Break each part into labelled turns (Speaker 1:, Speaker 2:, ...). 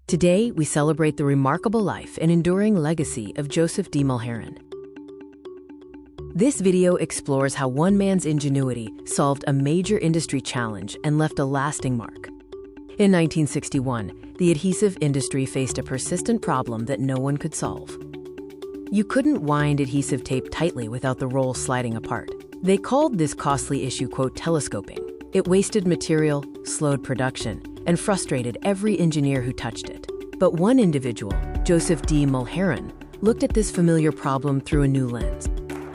Speaker 1: Today, we celebrate the remarkable life and enduring legacy of Joseph D. Mulheren. This video explores how one man's ingenuity solved a major industry challenge and left a lasting mark. In 1961, the adhesive industry faced a persistent problem that no one could solve. You couldn't wind adhesive tape tightly without the roll sliding apart. They called this costly issue, quote, telescoping. It wasted material, slowed production, and frustrated every engineer who touched it. But one individual, Joseph D. Mulheren, looked at this familiar problem through a new lens.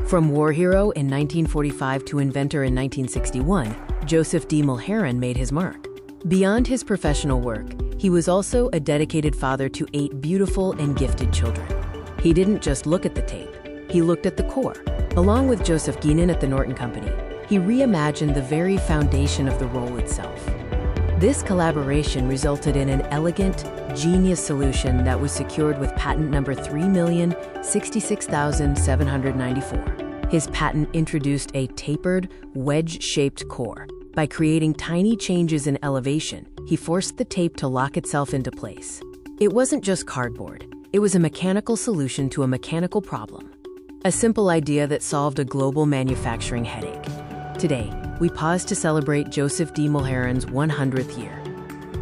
Speaker 1: From war hero in 1945 to inventor in 1961, Joseph D. Mulheren made his mark. Beyond his professional work, he was also a dedicated father to 8 beautiful and gifted children. He didn't just look at the tape, he looked at the core. Along with Joseph Guenin at the Norton Company, he reimagined the very foundation of the roll itself. This collaboration resulted in an elegant, genius solution that was secured with patent number 3,066,794. His patent introduced a tapered, wedge-shaped core. By creating tiny changes in elevation, he forced the tape to lock itself into place. It wasn't just cardboard. It was a mechanical solution to a mechanical problem. A simple idea that solved a global manufacturing headache. Today, we pause to celebrate Joseph D. Mulheren's 100th year.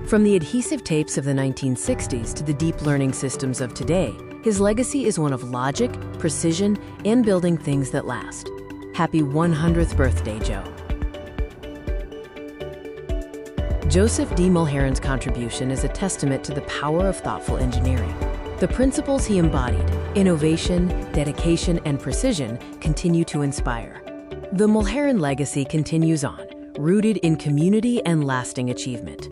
Speaker 1: From the adhesive tapes of the 1960s to the deep learning systems of today, his legacy is one of logic, precision, and building things that last. Happy 100th birthday, Joe. Joseph D. Mulheren's contribution is a testament to the power of thoughtful engineering. The principles he embodied, innovation, dedication, and precision, continue to inspire. The Mulheren legacy continues on, rooted in community and lasting achievement.